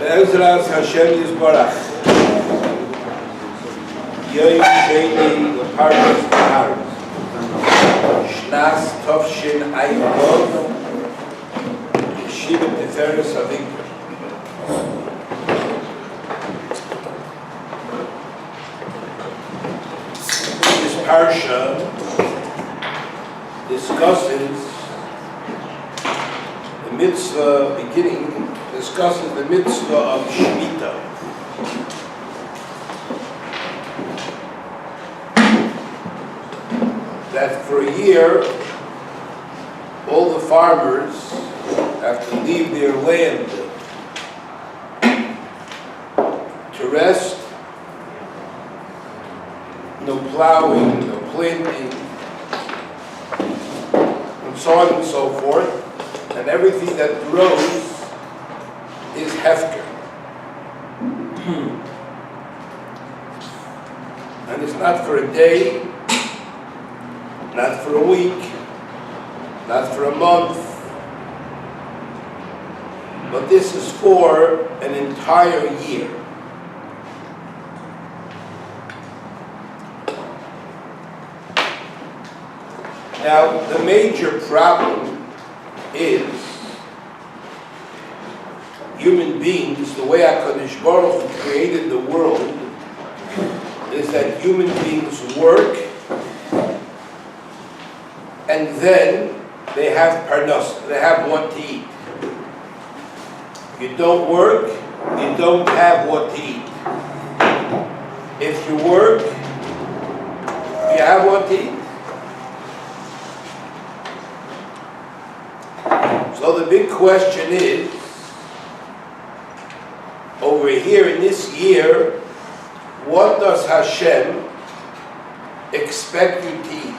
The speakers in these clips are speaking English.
Be'ezras Hashem Yisborach. Yoyim Sheni Parshas Behar. Shnas Tovshin Avigdor. Yeshiva Tiferes Avigdor. This Parsha discusses the mitzvah discusses the mitzvah of SHLITA. That for a year, all the farmers have to leave their land to rest, no plowing, no planting, and so on and so forth, and everything that grows is hefker. And it's not for a day, not for a week, not for a month, but this is for an entire year. Now, the major problem is human beings, the way HaKadosh Baruch Hu created the world, is that human beings work and then they have Parnossah, they have what to eat. If you don't work, you don't have what to eat. If you work, you have what to eat. So the big question is, over here in this year, what does Hashem expect you to eat?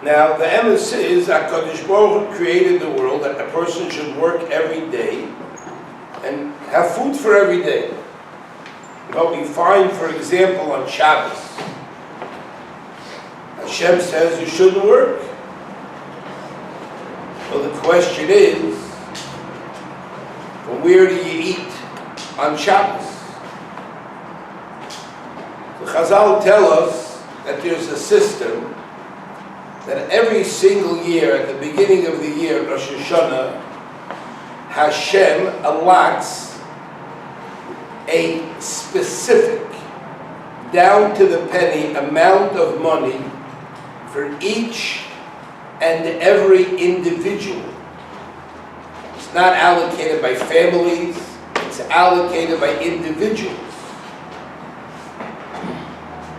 Now, the emes is that HaKadosh Baruch Hu created the world that a person should work every day and have food for every day. But we find, for example, on Shabbos, Hashem says you shouldn't work. Well, the question is, well, where do you eat on Shabbos? The Chazal tell us that there's a system that every single year, at the beginning of the year, Rosh Hashanah, Hashem allots a specific, down to the penny amount of money for each and every individual. It's not allocated by families, it's allocated by individuals.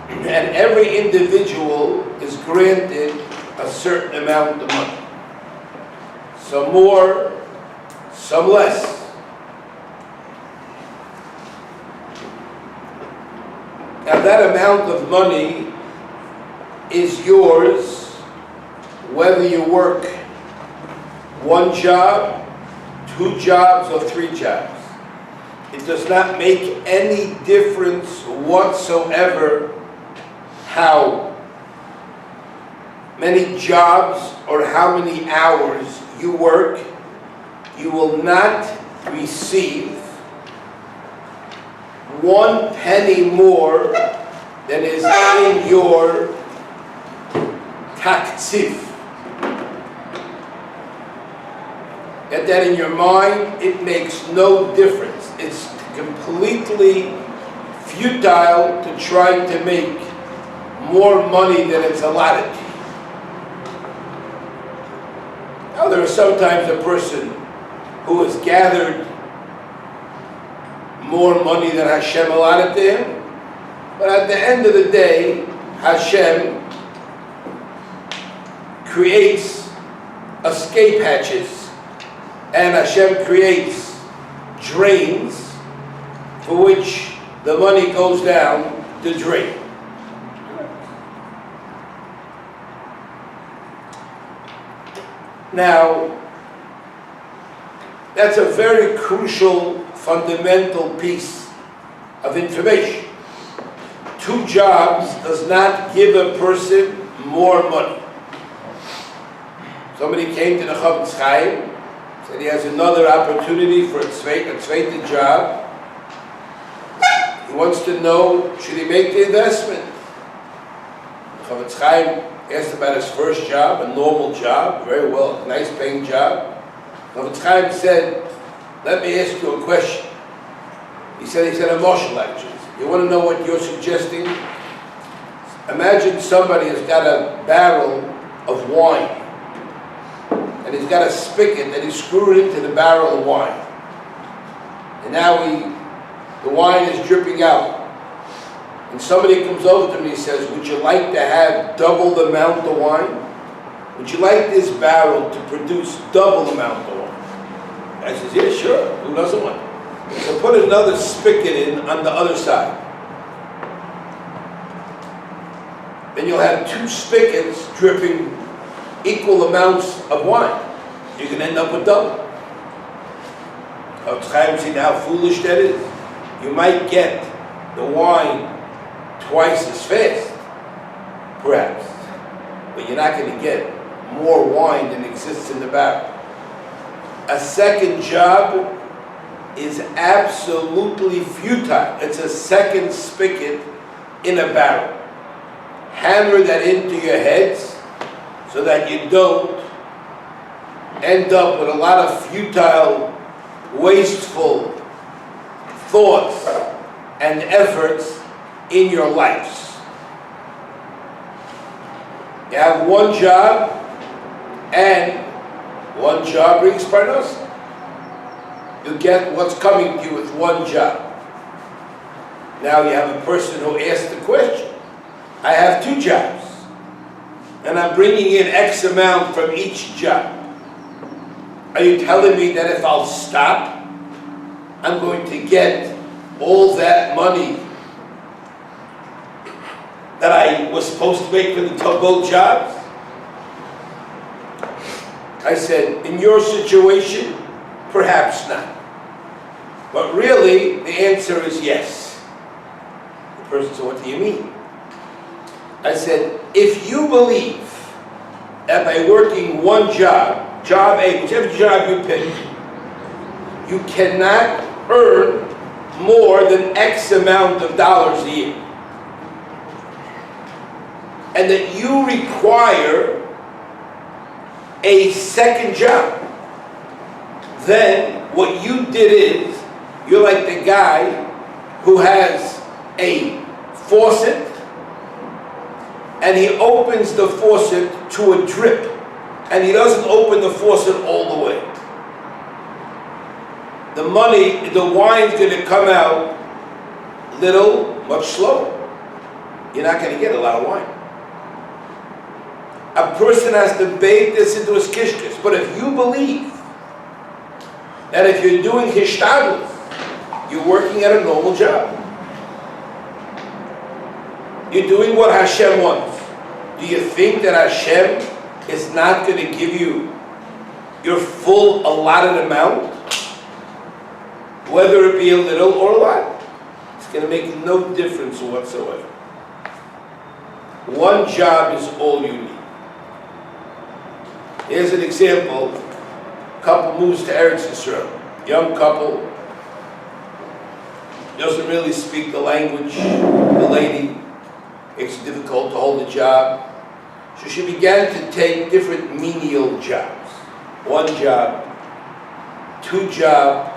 And every individual is granted a certain amount of money. Some more, some less. Now that amount of money is yours whether you work one job, 2 jobs, or 3 jobs. It does not make any difference whatsoever how many jobs or how many hours you work. You will not receive 1 penny more than is in your taktzif. Get that in your mind, it makes no difference. It's completely futile to try to make more money than it's allotted to you. Now, there is sometimes a person who has gathered more money than Hashem allotted to him, but at the end of the day, Hashem creates escape hatches, and Hashem creates drains for which the money goes down the drain. Now, that's a very crucial, fundamental piece of information. 2 jobs does not give a person more money. Somebody came to the Chofetz Chaim, Said he has another opportunity for a zweite job. He wants to know, should he make the investment? Chofetz Chaim asked about his first job, a normal job, very well, nice paying job. Chofetz Chaim said, let me ask you a question. He said a moshel actually. You want to know what you're suggesting? Imagine somebody has got a barrel of wine, and he's got a spigot that he screwed into the barrel of wine. And now the wine is dripping out. And somebody comes over to me and says, would you like to have double the amount of wine? Would you like this barrel to produce double the amount of wine? I says, yeah, sure. Who doesn't want it? So put another spigot in on the other side. Then you'll have two spigots dripping equal amounts of wine. You can end up with double. See how foolish that is? You might get the wine twice as fast, perhaps, but you're not going to get more wine than exists in the barrel. A second job is absolutely futile. It's a second spigot in a barrel. Hammer that into your heads so that you don't end up with a lot of futile, wasteful thoughts and efforts in your lives. You have one job, and one job brings Parnossah. You get what's coming to you with one job. Now you have a person who asked the question, I have two jobs, and I'm bringing in X amount from each job. Are you telling me that if I'll stop, I'm going to get all that money that I was supposed to make for the both jobs? I said, in your situation, perhaps not. But really, the answer is yes. The person said, what do you mean? I said, if you believe that by working one job, job A, whichever job you pick, you cannot earn more than X amount of dollars a year, and that you require a second job, then what you did is, you're like the guy who has a faucet and he opens the faucet to a drip and he doesn't open the faucet all the way. The wine's going to come out little, much slower. You're not going to get a lot of wine. A person has to bake this into his kishkis. But if you believe that if you're doing hishtadlus, you're working at a normal job, you're doing what Hashem wants, do you think that Hashem is not going to give you your full allotted amount? Whether it be a little or a lot. It's going to make no difference whatsoever. One job is all you need. Here's an example. A couple moves to Eretz Yisroel. Young couple. Doesn't really speak the language. The lady makes it difficult to hold a job. So she began to take different menial jobs. One job, two job,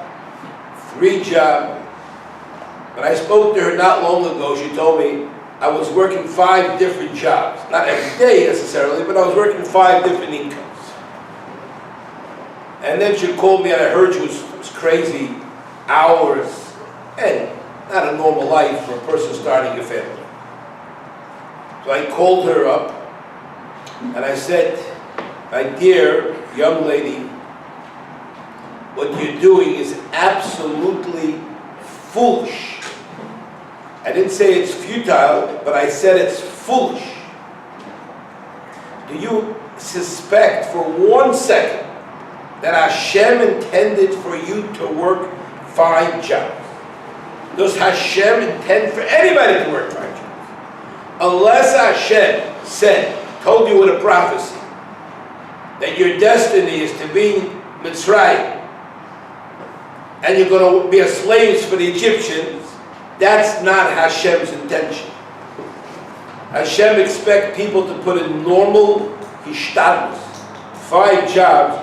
three job. When I spoke to her not long ago, she told me I was working 5 different jobs. Not every day necessarily, but I was working 5 different incomes. And then she called me and I heard she was crazy hours and not a normal life for a person starting a family. So I called her up and I said, my dear young lady, what you're doing is absolutely foolish. I didn't say it's futile, but I said it's foolish. Do you suspect for 1 second that Hashem intended for you to work 5 jobs? Does Hashem intend for anybody to work 5 jobs? Unless Hashem told you with a prophecy that your destiny is to be Mitzrayim, and you're going to be slaves for the Egyptians, that's not Hashem's intention. Hashem expects people to put in normal hishtadlus, 5 jobs,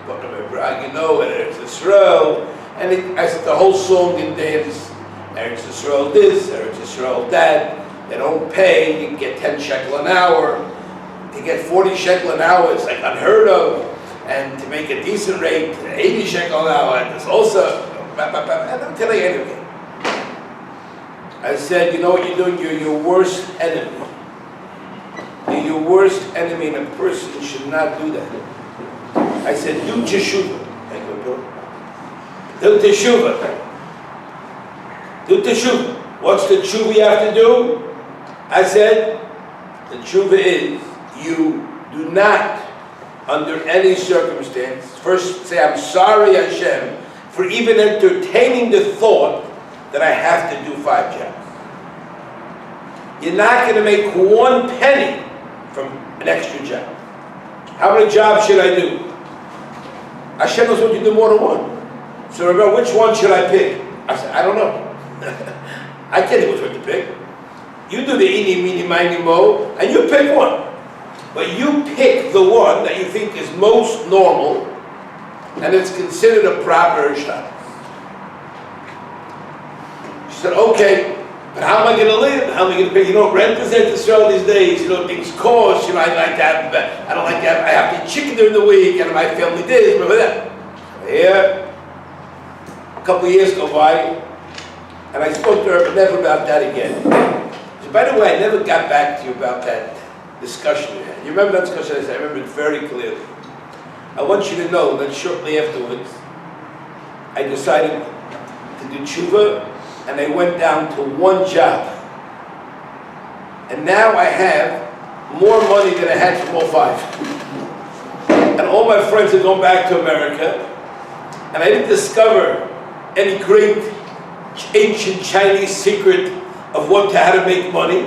Brog, and Yisroel, and as the whole song and dance, Yisroel this, Yisroel that. They don't pay. You can get 10 shekel an hour. To get 40 shekel an hour is like unheard of. And to make a decent rate, 80 shekel an hour, and it's also, and I'm telling you anyway. I said, you know what you're doing? You're your worst enemy. You're your worst enemy, and a person should not do that. I said, do teshuvah. Do teshuvah. Do teshuvah. What's the teshuvah you have to do? I said, the teshuvah is, you do not, under any circumstance, first say, I'm sorry, Hashem, for even entertaining the thought that I have to do 5 jobs. You're not going to make 1 penny from an extra job. How many jobs should I do? Hashem knows what you do more than 1. So remember, which one should I pick? I said, I don't know. I can't tell which one to pick. You do the eeny, meeny, miny, mo, and you pick one. But you pick the one that you think is most normal, and it's considered a proper shtat. She said, okay, but how am I going to live? How am I going to pay? Rent is at Yisroel these days. Things cost. I like that. I don't like that. I have to eat chicken during the week, and my family this, but that. Yeah. A couple of years go by, and I spoke to her, but never about that again. So, by the way, I never got back to you about that discussion we had. You remember that discussion? I said, I remember it very clearly. I want you to know that shortly afterwards, I decided to do tshuva, and I went down to 1 job. And now I have more money than I had from all 5. And all my friends are going back to America, and I didn't discover any great ancient Chinese secret of how to make money.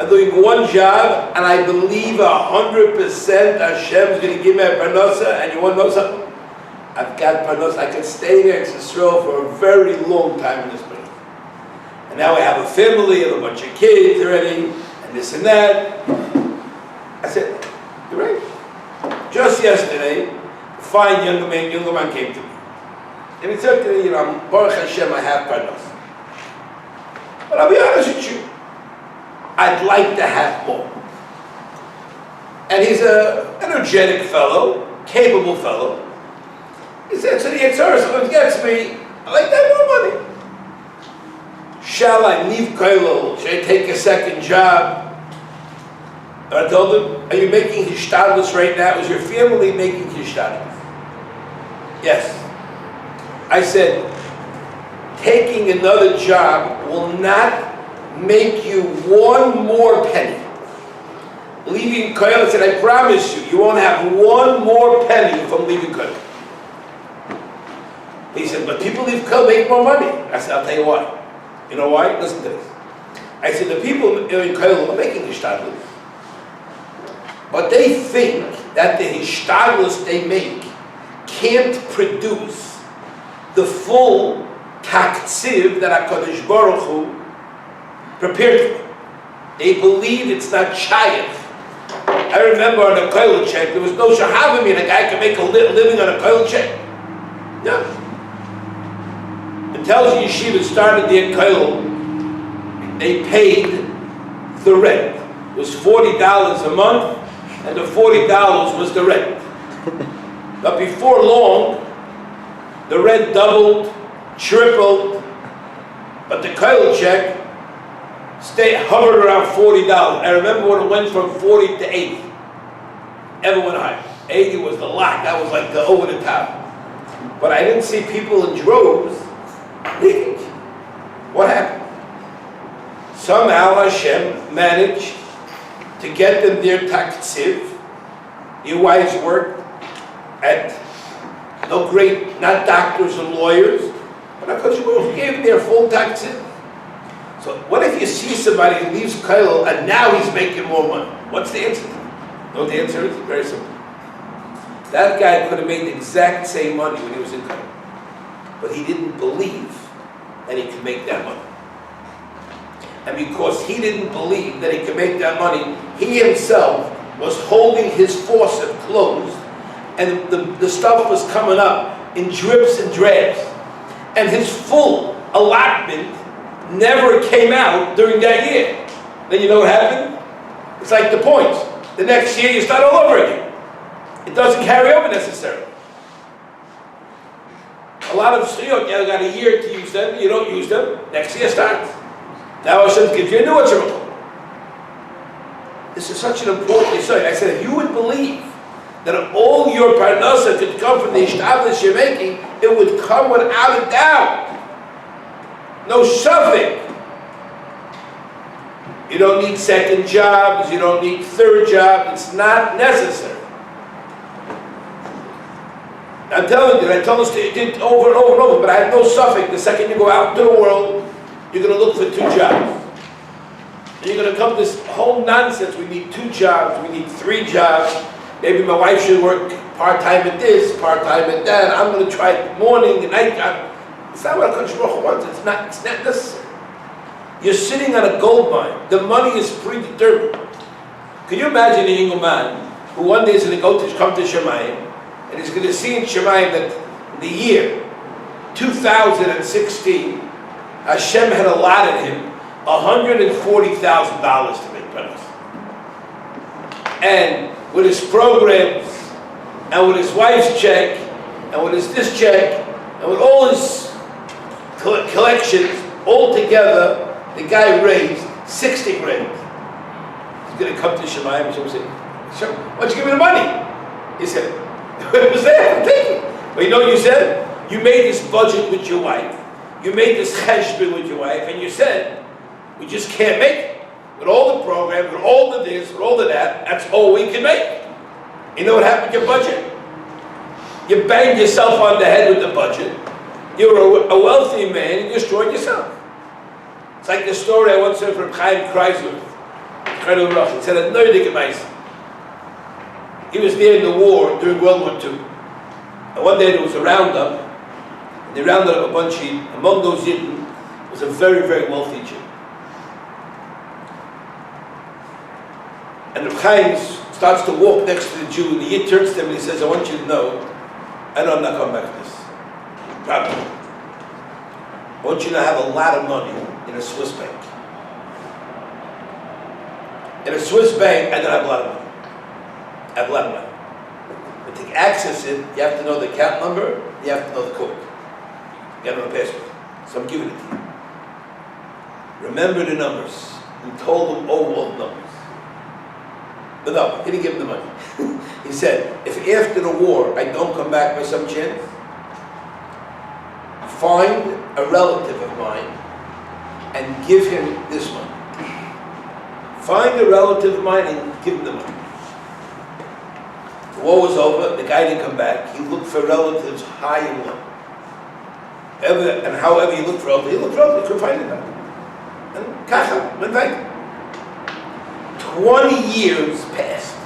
I'm doing 1 job, and I believe 100% Hashem's going to give me a Parnossah. And you want to know something? I've got Parnossah. I can stay there in Yisroel for a very long time in this place. And now I have a family, I have a bunch of kids already, and this and that. I said, you're right. Just yesterday, a fine younger man came to me. And he said to me, Baruch Hashem, I have Parnossah. But I'll be honest with you, I'd like to have more. And he's an energetic fellow, capable fellow. He said, so the Yisroel sometimes gets me, I like to have more money. Shall I leave Kailo? Should I take a second job? And I told him, are you making hishtadlus right now? Is your family making hishtadlus? Yes. I said, taking another job will not make you 1 more penny. Leaving Kailo, I said, I promise you, you won't have 1 more penny from leaving Kailo. He said, but people leave Kailo make more money. I said, I'll tell you why. You know why? Listen to this. I said, the people in Kailo are making hishtadlus, but they think that the hishtadlus they make can't produce the full taktsiv that HaKadosh Baruch Hu prepared for them. They believe it's not shayach. I remember on a Kailo check, there was no shahavim, and a guy can make a living on a Kailo check. No. It tells you yeshiva started the Kailo, they paid the rent. It was $40 a month, and the $40 was the rent. But before long, the rent doubled, tripled, but the Kailo check hovered around $40. I remember when it went from 40 to 80. Ever went higher. 80 was the lot. That was like the over the top. But I didn't see people in droves leaving. What happened? Somehow Hashem managed to get them their taksiv. Your wives worked at not doctors and lawyers, but HaKadosh Baruch Hu gave them their full taksiv. So what if you see somebody who leaves Kailo and now he's making more money? What's the answer? No, the answer is very simple. That guy could have made the exact same money when he was in Kailo. but he didn't believe that he could make that money. And because he didn't believe that he could make that money, he himself was holding his faucet closed, and the stuff was coming up in drips and drabs. And his full allotment never came out during that year. Then you know what happened? It's like the points. The next year you start all over again. It doesn't carry over necessarily. A lot of shliot, you got a year to use them, you don't use them, next year starts. Now Hashem gives you a new one. This is such an important issue. I said, if you would believe that all your Parnossah could come from the Ishtadlus you're making, it would come without a doubt. No shoving. You don't need second jobs, you don't need third job, it's not necessary. I'm telling you, I told us to did over and over and over, but I have no suffix. The second you go out into the world, you're going to look for 2 jobs. And you're going to come to this whole nonsense. We need 2 jobs, we need 3 jobs. Maybe my wife should work part-time at this, part-time at that. I'm going to try morning and night job. It's not what HaKadosh Baruch Hu wants. It's not necessary. You're sitting on a gold mine. The money is predetermined. Can you imagine a young man who one day is going to come to Shemayim, and he's going to see in Shemayim that in the year 2016, Hashem had allotted him $140,000 to make penance. And with his programs, and with his wife's check, and with his this check, and with all his collections, all together, the guy raised 60 grand. He's going to come to Shemayim and Hashem say, Hashem, why don't you give me the money? He said, it was there, I'm taking. But you know what you said? You made this budget with your wife. You made this cheshbon with your wife, and you said, we just can't make it. With all the programs, with all the this, with all the that, that's all we can make. You know what happened to your budget? You banged yourself on the head with the budget. You were a wealthy man, and you destroyed yourself. It's like the story I once heard from Chaim Kreisler. He said, a nerdig advice. He was there in the war during World War II. And one day there was a roundup, and they rounded up a bunch of Yidden. Among those Yidden was a very, very wealthy Jew. And Reb Chaim starts to walk next to the Jew, and the Yid turns to him and he says, I want you to know, I know I'm not coming back to this. Problem. I want you to have a lot of money in a Swiss bank. In a Swiss bank, I don't have a lot of money. I have a lot of money. But to access it, you have to know the account number, you have to know the code. You got to know the password. So I'm giving it to you. Remember the numbers. We told them all the numbers. But no, he didn't give him the money. He said, if after the war I don't come back by some chance, find a relative of mine and give him this money. Find a relative of mine and give him the money. The war was over, the guy didn't come back. He looked for relatives high and low. And however he looked for relatives, he couldn't find it. And Kacha went back. 20 years passed.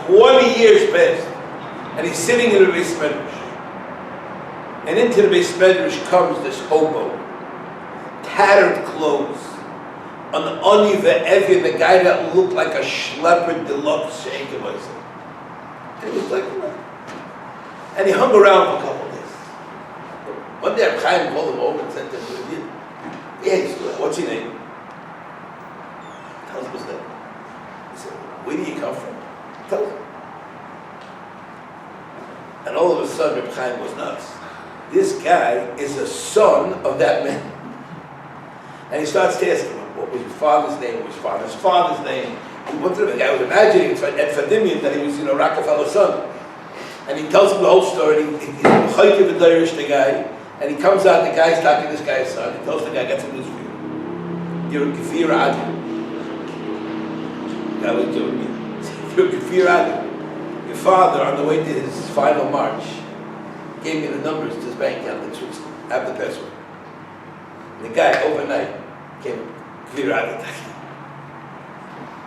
20 years passed. And he's sitting in the Beis Medrash. And into the Beis Medrash comes this hobo. Tattered clothes. An oniva Evian, the guy that looked like a schlepper deluxe shaker. And he was like, and he hung around for a couple of days. One day Chaim called him over and said to him, yeah, he's good. What's your name? Tell us his name. He said, where do you come from? Tell us. And all of a sudden, Reb Chaim was nuts. This guy is a son of that man. And he starts to ask him, what was his father's name? What was his father's name? He went to the guy, I was imagining at Fadimian that he was, Rockefeller's son. And he tells him the whole story. He's chaykiv and Irish, the guy. And he comes out, the guy's talking to this guy's son. He tells the guy, got some news for you. You're a Kefir Adi. The guy was doing it. You're a Kefir Adi. Your father, on the way to his final march, gave me the numbers to his bank account in Switzerland. Have the password. And the guy, overnight, came Kefir Adi.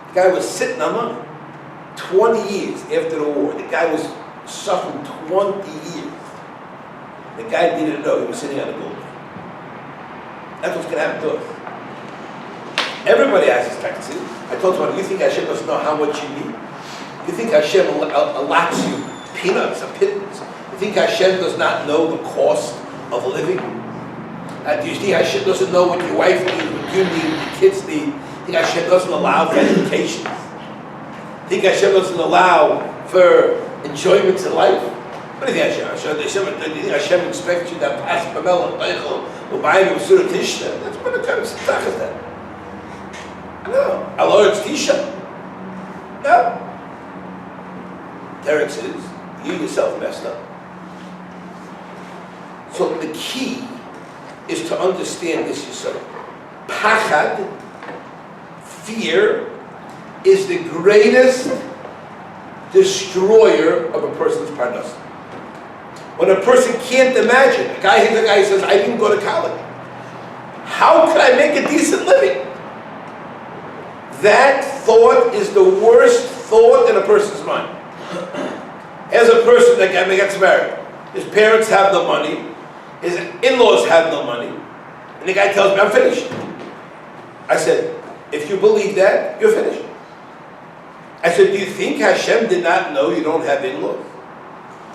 The guy was sitting on money. 20 years after the war. The guy was suffering 20 years. The guy didn't know he was sitting on a building. That's what's going to happen to us. Everybody has his taxes. I told someone, you think Hashem doesn't know how much you need? You think Hashem allots you peanuts or pittance? You think Hashem does not know the cost of living? Do you think Hashem doesn't know what your wife needs, what you need, what your kids need? You think Hashem doesn't allow for education? You think Hashem doesn't allow for enjoyments in life? What do you think Hashem? Do you think Hashem expects you to pass Pamela, Teichel, Ubayim, Surah Tishna? That's what the kind of stuff is that. No. Allah, it's Tisha. No. Teretz is, you yourself messed up. So the key is to understand this Yisroel. Pachad, fear, is the greatest destroyer of a person's Parnossah. When a person can't imagine, the guy says, I didn't go to college. How could I make a decent living? That thought is the worst thought in a person's mind. As a person that gets married, his parents have no money, his in-laws have no money, and the guy tells me, I'm finished. I said, if you believe that, you're finished. I said, do you think Hashem did not know you don't have in-laws?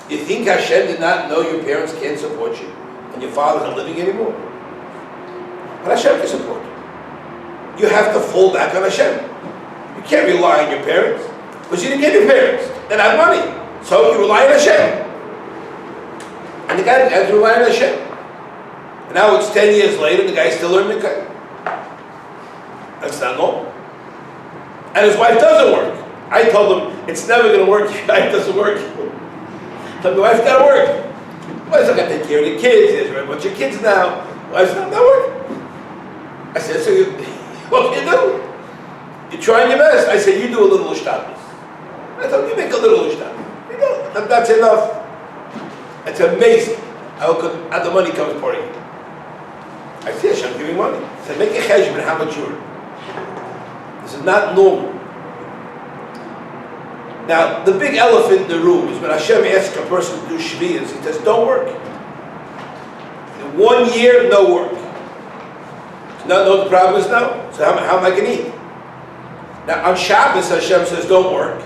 Do you think Hashem did not know your parents can't support you and your father's not living anymore? But Hashem can support you. You have to fall back on Hashem. You can't rely on your parents because you didn't get your parents. They have money. So you rely on Hashem. And the guy has to rely on Hashem. And now it's 10 years later, the guy's still learning the guy. That's not normal. And his wife doesn't work. I told him, it's never going to work if your wife doesn't work. So the wife's got to work. Wife's got to take care of the kids. There's a bunch of kids now. Wife's not working. I said, so what can you do? You're trying your best. I said, you do a little ishtabis. I thought, you make a little ishtabis. You know, that's enough. It's amazing how the money comes pouring in. I said, Hashem, give me money. I said, make a cheshbon how much you earn. This is not normal. Now, the big elephant in the room is when Hashem asks a person to do shviyas, he says, don't work. In 1 year, no work. No, the problem is no. So how am I going to eat? Now, on Shabbos, Hashem says, don't work.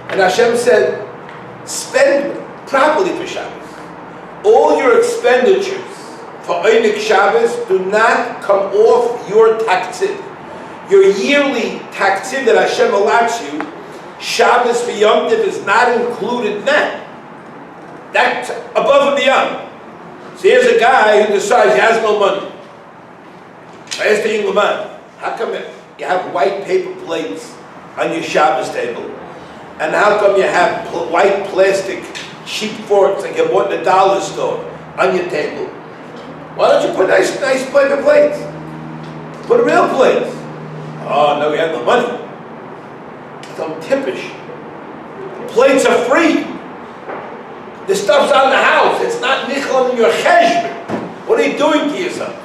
And Hashem said, spend properly for Shabbos. All your expenditures for Einik Shabbos do not come off your taktiv. Your yearly taktiv that Hashem allots you, Shabbos for Yom Tov is not included in that. That's above and beyond. So here's a guy who decides he has no money. I asked the English man, how come you have white paper plates on your Shabbos table? And how come you have white plastic cheap forks like you bought in the dollar store on your table? Why don't you put nice paper plates? Put real plates. Oh, no, we have no money. I'm tippish. Plates are free. The stuff's on the house. It's not nichol in your cheshbon. What are you doing to yourself?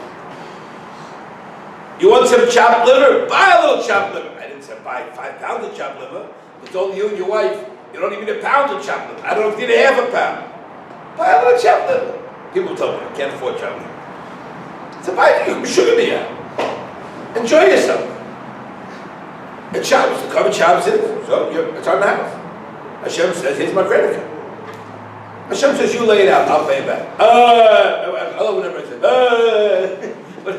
You want some chopped liver? Buy a little chopped liver. I didn't say buy 5 pounds of chopped liver. It's only you and your wife. You don't even need a pound of chopped liver. I don't know if you need half a pound. Buy a little chopped liver. People tell me I can't afford chopped liver. So buy sugar to you. Enjoy yourself. It's Shabbos. The covered Shabbos is. So it's on the house. Hashem says, here's my credit card. Hashem says, you lay it out. I'll pay it back. Allah would never say, But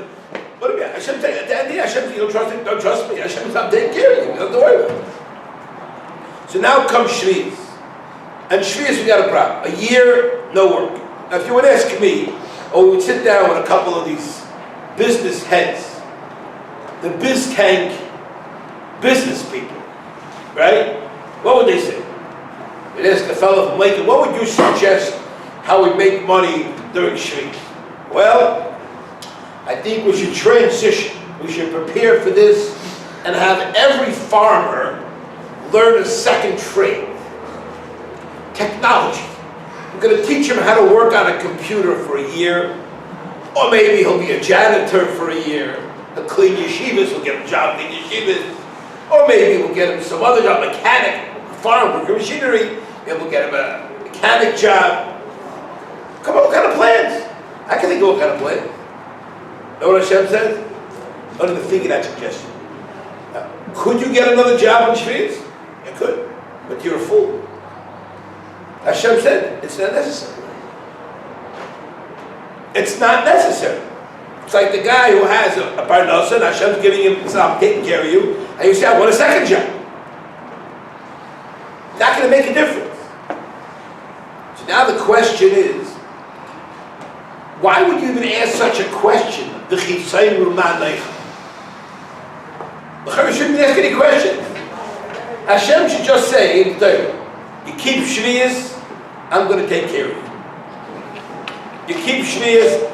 what do you mean? Hashem says, at the end of the day, Hashem says, you don't trust me. Hashem says, I'm taking care of you. You don't have to worry about it. So now comes Shviyas. And Shviyas, we got a problem. A year, no work. Now, if you would ask me, or we would sit down with a couple of these business heads, the biz tank business people, right? What would they say? They'd ask a fellow from Lincoln, what would you suggest how we make money during Shviyas? Well, I think we should transition. We should prepare for this and have every farmer learn a second trade. Technology. We're going to teach him how to work on a computer for a year, or maybe he'll be a janitor for a year. He'll clean yeshivas, we'll get him a job cleaning yeshivas, or maybe we'll get him some other job, mechanic, farm worker, machinery, maybe we'll get him a mechanic job. Come on, what kind of plans? think all kind of plans. Know what Hashem says? Don't even think of that suggestion. Could you get another job in Shvius? You could, but you're a fool. Hashem said, it's not necessary. It's not necessary. It's like the guy who has a Parnossah and Hashem's giving him, so I'm taking care of you, and you say, I want a second job. Not going to make a difference. So now the question is, why would you even ask such a question? The Chisayim Rumanaycha. You shouldn't ask any questions. Hashem should just say, you keep Shvius, I'm going to take care of you. You keep Shvius,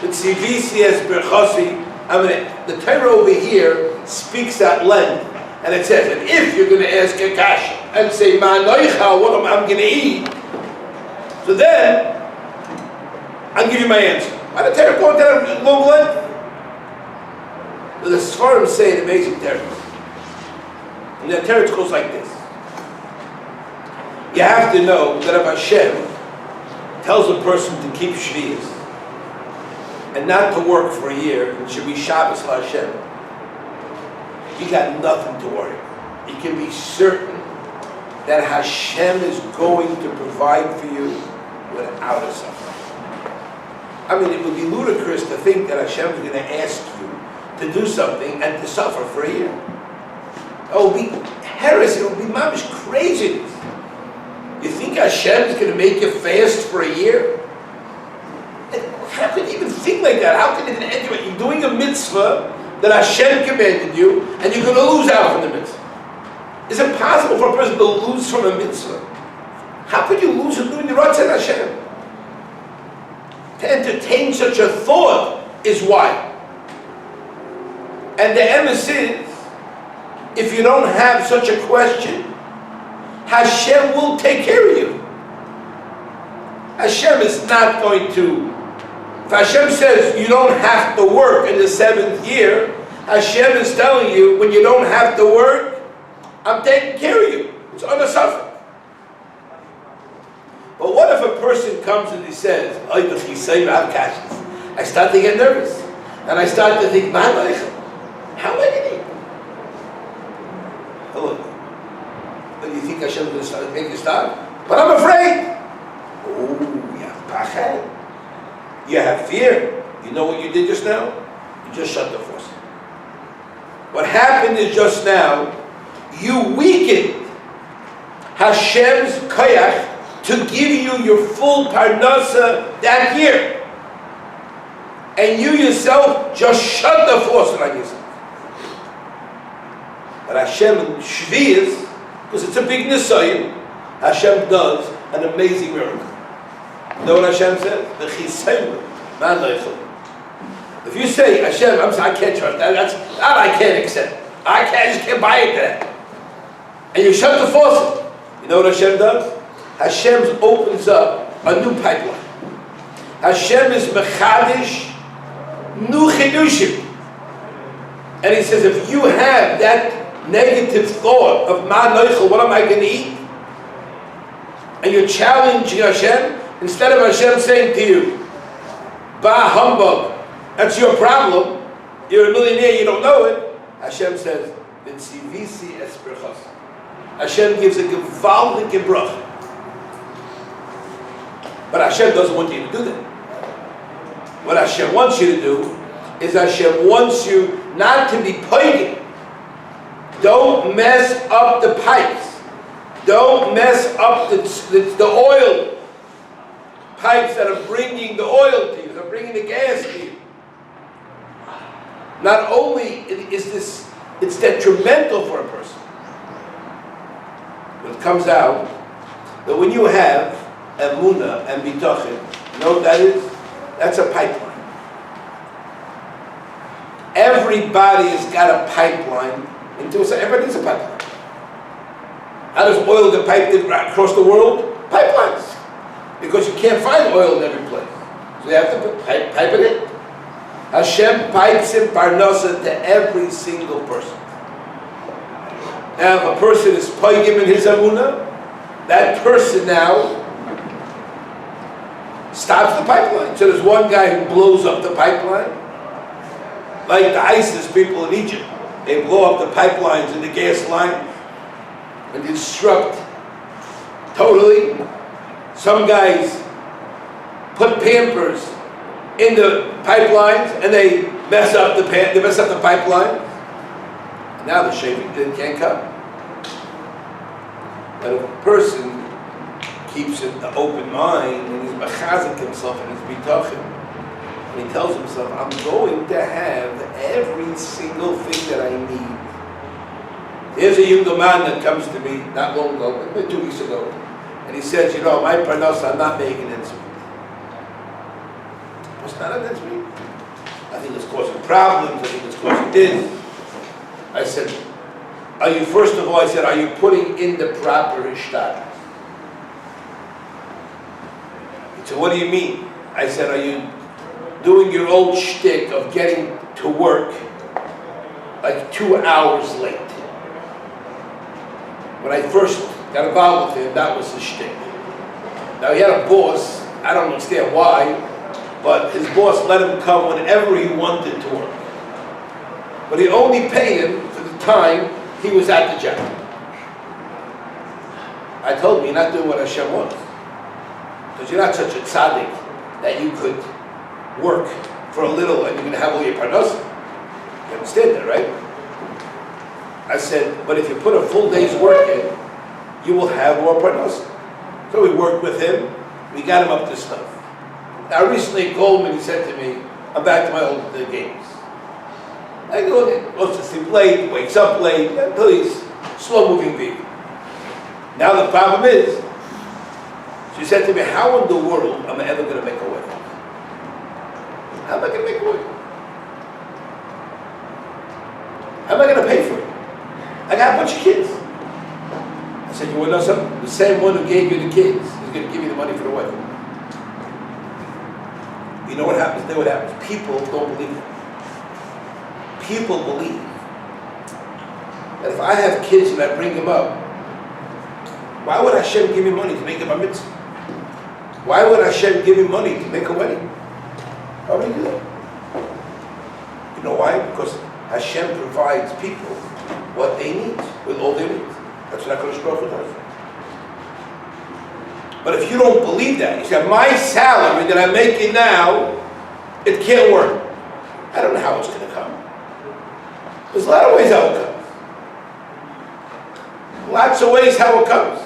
with Tzivisi as Berchosi. The Torah over here speaks at length, and it says, and if you're going to ask a kasha and say, Ma'anoicha, what am I going to eat? So then, I'll give you my answer. Why the Torah go down long length? The Sfarim say an amazing Torah. And the Torah goes like this. You have to know that if Hashem tells a person to keep Shvius and not to work for a year, it should be Shabbos LaHashem, you got nothing to worry about. You can be certain that Hashem is going to provide for you without a suffering. I mean, it would be ludicrous to think that Hashem is going to ask you to do something and to suffer for a year. It would be heresy, it would be mamish craziness. You think Hashem is going to make you fast for a year? How can you even think like that? How can it end you? You're doing a mitzvah that Hashem commanded you, and you're going to lose out from the mitzvah. Is it possible for a person to lose from a mitzvah? How could you lose from doing the Ratzon Hashem? To entertain such a thought is why. And the emes is, if you don't have such a question, Hashem will take care of you. Hashem is not going to. If Hashem says you don't have to work in the 7th year, Hashem is telling you when you don't have to work, I'm taking care of you. It's unsuffering. But what if a person comes and he says, I start to get nervous. And I start to think, how am I going to eat? Hello. Do you think Hashem is going to make you start? But I'm afraid. Oh, you have pachad. You have fear. You know what you did just now? You just shut the faucet. What happened is just now, you weakened Hashem's koyach to give you your full Parnossah that year. And you yourself just shut the faucet on yourself. But Hashem in Shvius, because it's a big nisayim, Hashem does an amazing miracle. You know what Hashem says? The Chisayim, man leichel. If you say, Hashem, I can't trust that, I can't accept. I just can't buy it that. And you shut the faucet. You know what Hashem does? Hashem opens up a new pipeline. Hashem is mechadish new chidushim. And he says, if you have that negative thought of ma noichel, what am I going to eat? And you're challenging Hashem, instead of Hashem saying to you, bah humbug, that's your problem, you're a millionaire, you don't know it, Hashem says, Tzivisi es berchos. Hashem gives a gewaltige bracha. But Hashem doesn't want you to do that. What Hashem wants you to do is Hashem wants you not to be pagan. Don't mess up the pipes. Don't mess up the oil pipes that are bringing the oil to you, that are bringing the gas to you. Not only is this, it's detrimental for a person. But it comes out that when you have emunah and bitachon, you know what that is? That's a pipeline. Everybody's got a pipeline into a, everybody's a pipeline. How does oil get piped across the world? Pipelines. Because you can't find oil in every place. So you have to pipe it in. Hashem pipes in Parnossah to every single person. Now, if a person is paigim in his emunah, that person now stops the pipeline. So there's one guy who blows up the pipeline, like the ISIS people in Egypt. They blow up the pipelines and the gas line and disrupt totally. Some guys put Pampers in the pipelines and they mess up the pipeline. Now the shaving can't come. But if a person keeps an open mind and he's mechazik himself and he's bitachim, and he tells himself, I'm going to have every single thing that I need. There's a young man that comes to me not long ago, maybe 2 weeks ago, and he says, my Parnossah, I'm not making ends meet. What's not an ends meet? I think it's causing problems, I think it's causing this. I said, are you putting in the proper ishtar? He said, what do you mean? I said, are you doing your old shtick of getting to work like 2 hours late? When I first got involved with him, that was his shtick. Now he had a boss, I don't understand why, but his boss let him come whenever he wanted to work. But he only paid him for the time he was at the job. I told him, you're not doing what Hashem wants. Because you're not such a tzaddik that you could work for a little and you're going to have all your Parnossah. You understand that, right? I said, but if you put a full day's work in, you will have more Parnossah. So we worked with him, we got him up to stuff. Now recently he called me and he said to me, I'm back to my old games. I go, goes to sleep late, wakes up late, until he's slow-moving vehicle. Now the problem is, she said to me, how in the world am I ever going to make a wedding? How am I going to make a wedding? How am I going to pay for it? I got a bunch of kids. I said, you want to know something? The same one who gave you the kids is going to give you the money for the wedding. You know what happens? Then what happens? People don't believe it. People believe that if I have kids and I bring them up, why would Hashem give me money to make a bar mitzvah? Why would Hashem give me money to make a wedding? Why would he do that? You know why? Because Hashem provides people what they need, with all their needs. That's what HaKadosh Baruch Hu does. But if you don't believe that, you say, my salary that I'm making now, it can't work. I don't know how it's going to come. There's a lot of ways how it comes. Lots of ways how it comes.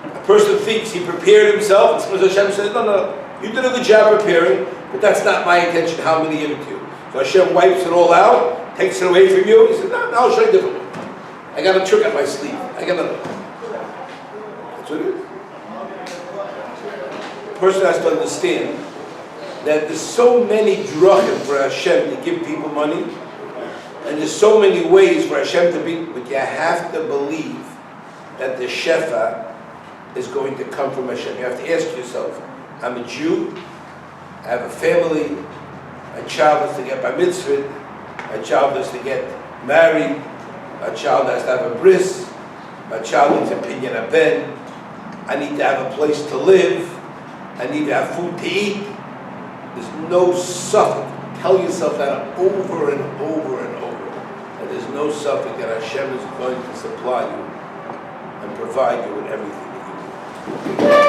A person thinks he prepared himself, and Hashem says, no, you did a good job preparing, but that's not my intention, how I'm going to give it to you. So Hashem wipes it all out, takes it away from you. He says, no, I'll show you a different one. I got a trick up my sleeve. I got another one. That's what it is. The person has to understand that there's so many drachim for Hashem to give people money, and there's so many ways for Hashem to be, but you have to believe that the shefa is going to come from Hashem. You have to ask yourself, I'm a Jew, I have a family, my child is to get bar mitzvah, my child is to get married, my child has to have a bris, my child needs a pinyan ben, I need to have a place to live, I need to have food to eat. There's no suffix. Tell yourself that over and over and over. And there's no suffix that Hashem is going to supply you and provide you with everything that you need.